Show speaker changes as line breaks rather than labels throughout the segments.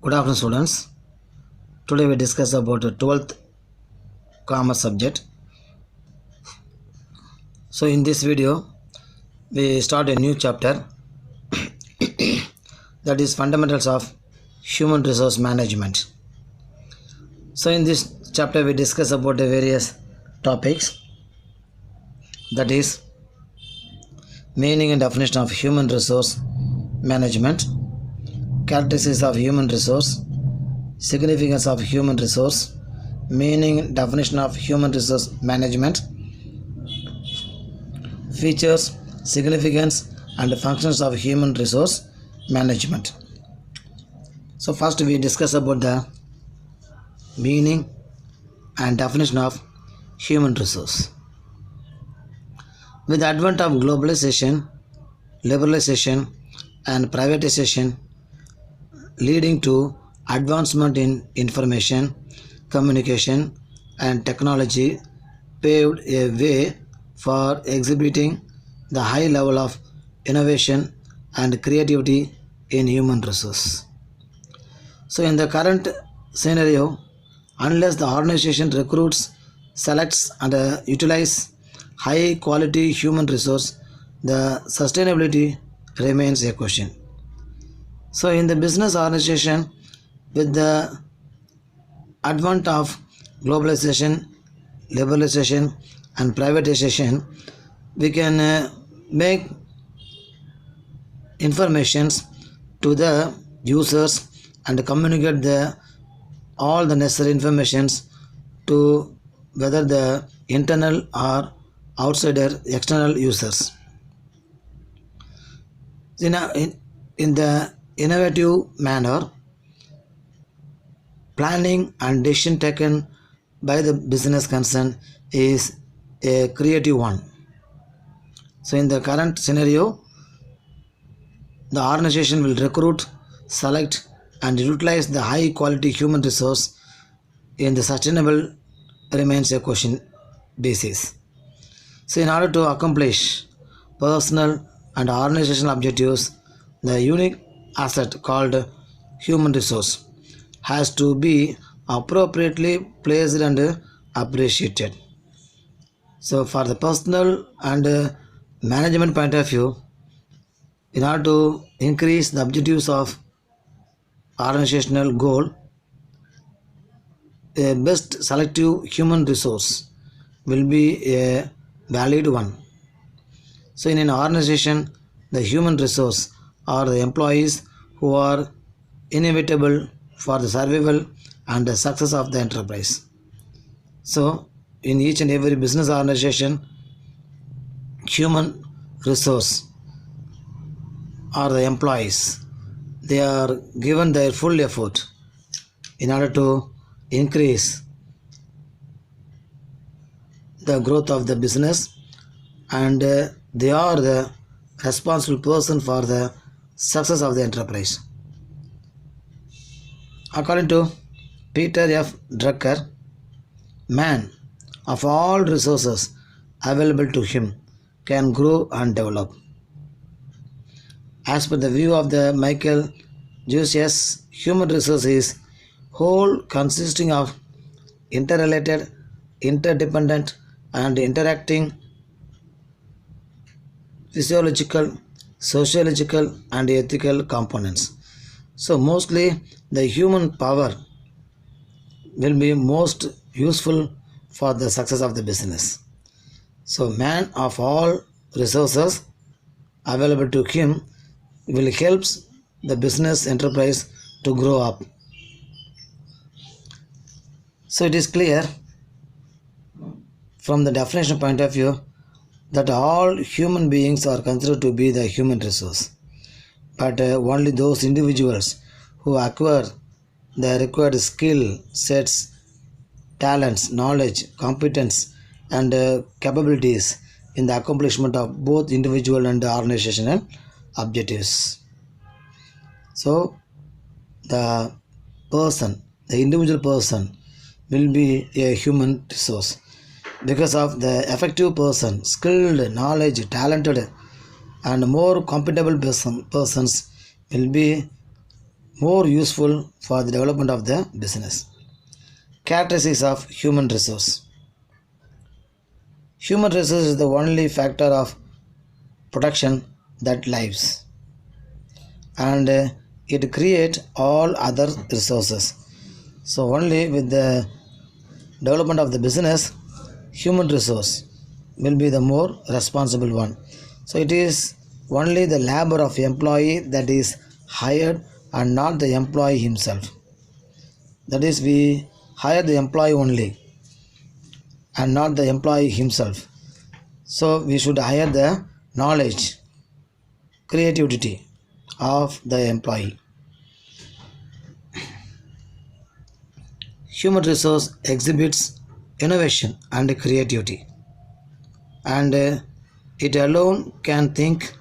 Good afternoon, students. Today we discuss about the 12th commerce subject. So in this video, we start a new chapter that is fundamentals of human resource management. So in this chapter, we discuss about the various topics, that is meaning and definition of human resource management, characteristics of human resource, significance of human resource, meaning, definition of human resource management, features, significance and functions of human resource management. So first we discuss about the meaning and definition of human resource. With the advent of globalization, liberalization and privatization leading to advancement in information, communication and technology paved a way for exhibiting the high level of innovation and creativity in human resource. So in the current scenario, unless the organization recruits, selects and utilize high quality human resource, the sustainability remains a question. So in the business organization, with the advent of globalization, liberalization and privatization, we can make informations to the users and communicate all the necessary informations to whether the internal or outsider external users. In the innovative manner, planning and decision taken by the business concern is a creative one. So in the current scenario, the organization will recruit, select and utilize the high quality human resource in the sustainable remains a question basis. So in order to accomplish personal and organizational objectives, the unique asset called human resource has to be appropriately placed and appreciated. So for the personal and management point of view, in order to increase the objectives of organizational goal, a best selective human resource will be a valid one. So in an organization, the human resource are the employees who are inevitable for the survival and the success of the enterprise. So in each and every business organization, human resource are the employees. They are given their full effort in order to increase the growth of the business, and they are the responsible person for the success of the enterprise. According to Peter F. Drucker, man, of all resources available to him, can grow and develop. As per the view of the Michael Jusius, human resource is whole consisting of interrelated, interdependent and interacting physiological, sociological and ethical components. So mostly the human power will be most useful for the success of the business. So man of all resources available to him will help the business enterprise to grow up. So it is clear from the definition point of view that all human beings are considered to be the human resource, but only those individuals who acquire the required skill sets, talents, knowledge, competence and capabilities in the accomplishment of both individual and organizational objectives. So the individual person will be a human resource because of the effective person, skilled, knowledge, talented and more compatible persons will be more useful for the development of the business. Characteristics of human resource. Human resource is the only factor of production that lives, and it creates all other resources. So only with the development of the business, human resource will be the more responsible one. So it is only the labor of employee that is hired and not the employee himself. That is, we hire the employee only and not the employee himself. So we should hire the knowledge, creativity of the employee. Human resource exhibits innovation and creativity, and it alone can think,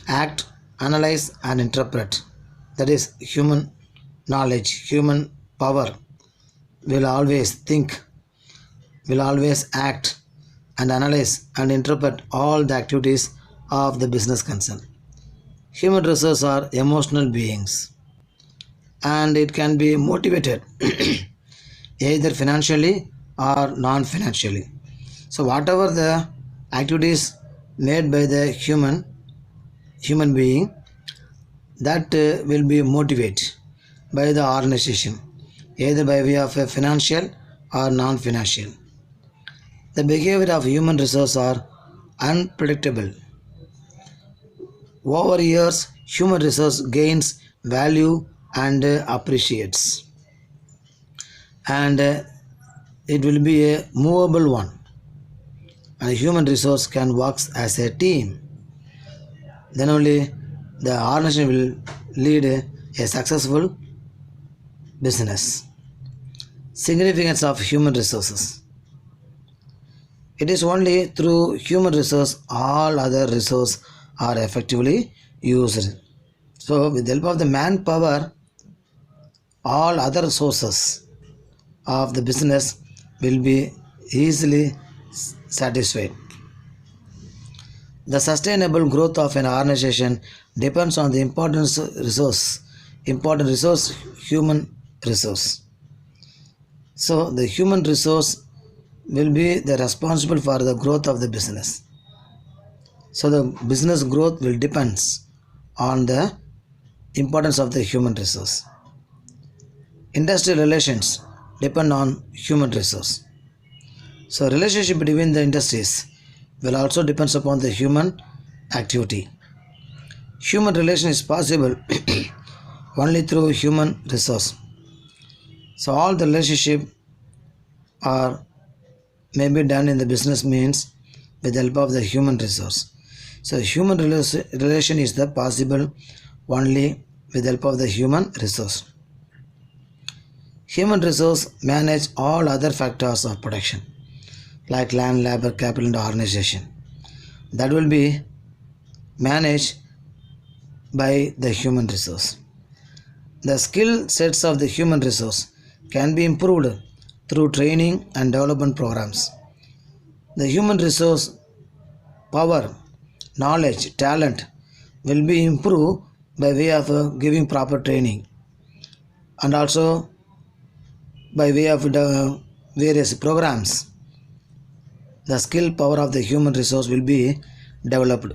act, analyze, and interpret. That is, human knowledge, human power will always think, will always act, and analyze and interpret all the activities of the business concern. Human resources are emotional beings, and it can be motivated either financially or non-financially. So whatever the activities made by the human being, that will be motivated by the organization, either by way of a financial or non-financial. The behavior of human resources are unpredictable. Over years, human resource gains value and appreciates, and it will be a movable one. And a human resource can work as a team. Then only the organization will lead a successful business. Significance of human resources. It is only through human resource all other resources are effectively used. So with the help of the manpower, all other sources of the business will be easily satisfied. The sustainable growth of an organization depends on the important resource, human resource. So the human resource will be the responsible for the growth of the business. So the business growth will depends on the importance of the human resource. Industrial relations depend on human resource. So relationship between the industries will also depends upon the human activity. Human relation is possible only through human resource. So all the relationship are may be done in the business means with the help of the human resource. So human relation is the possible only with the help of the human resource. Human resource manage all other factors of production like land, labor, capital and organization. That will be managed by the human resource. The skill sets of the human resource can be improved through training and development programs. The human resource power, knowledge, talent will be improved by way of giving proper training and also by way of the various programs. The skill power of the human resource will be developed.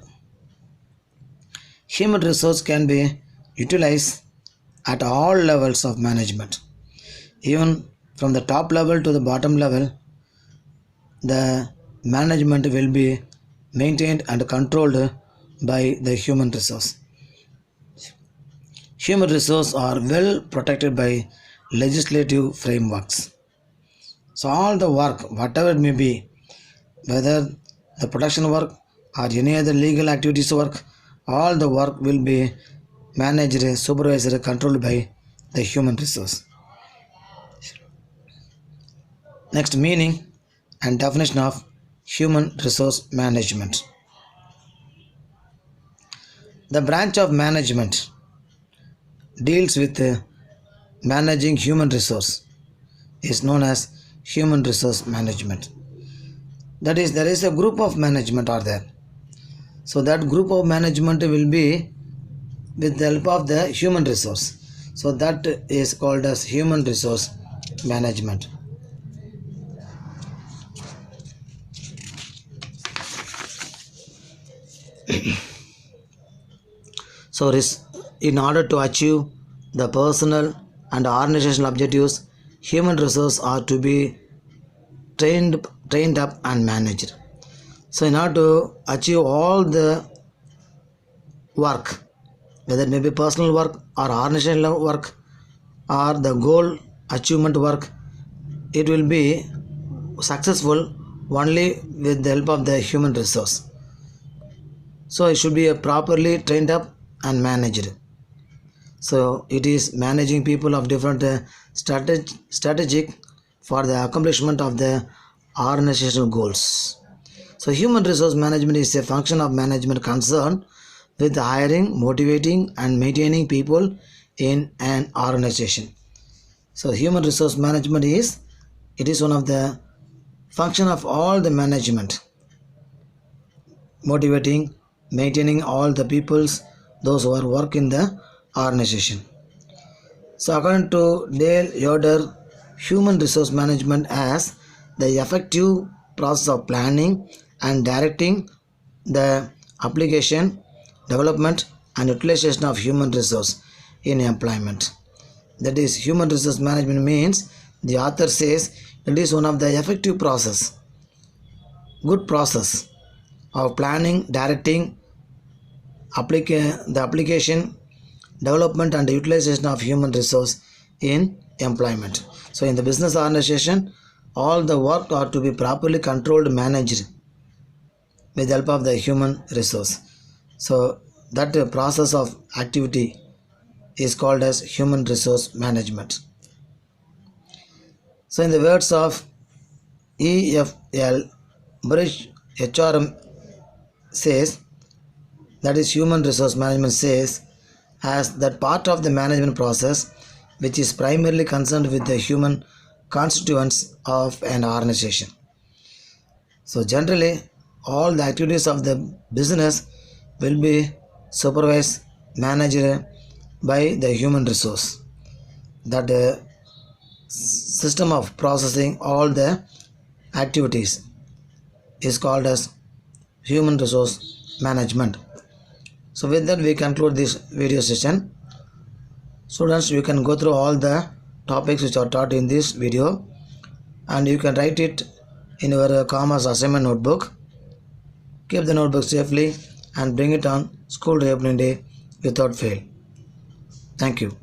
Human resource can be utilized at all levels of management. Even from the top level to the bottom level, the management will be maintained and controlled by the human resource. Human resources are well protected by legislative frameworks. So all the work, whatever it may be, whether the production work or any other legal activities work, all the work will be managed, supervised, controlled by the human resource. Next, meaning and definition of human resource management. The branch of management deals with managing human resource is known as human resource management. That is, there is a group of management are there. So that group of management will be with the help of the human resource. So that is called as human resource management. So in order to achieve the personal and organizational objectives, human resources are to be trained up and managed. So in order to achieve all the work, whether it may be personal work or organizational work or the goal achievement work, it will be successful only with the help of the human resource. So it should be properly trained up and managed. So it is managing people of different strategic for the accomplishment of the organizational goals. So human resource management is a function of management concerned with hiring, motivating and maintaining people in an organization. So human resource management is one of the function of all the management, motivating, maintaining all the peoples, those who are work in the organization. So according to Dale Yoder, human resource management as the effective process of planning and directing the application, development and utilization of human resource in employment. That is, human resource management means, the author says, it is one of the effective process, good process of planning, directing, the application, development and utilization of human resource in employment. So in the business organization, all the work are to be properly controlled, managed with the help of the human resource. So that process of activity is called as human resource management. So in the words of EFL Bridge, HRM says, that is human resource management says, as that part of the management process which is primarily concerned with the human constituents of an organization. So generally all the activities of the business will be supervised, managed by the human resource. That system of processing all the activities is called as human resource management. So with that we conclude this video session. Students, you can go through all the topics which are taught in this video and you can write it in your commerce assignment notebook. Keep the notebook safely and bring it on school reopening day without fail. Thank you.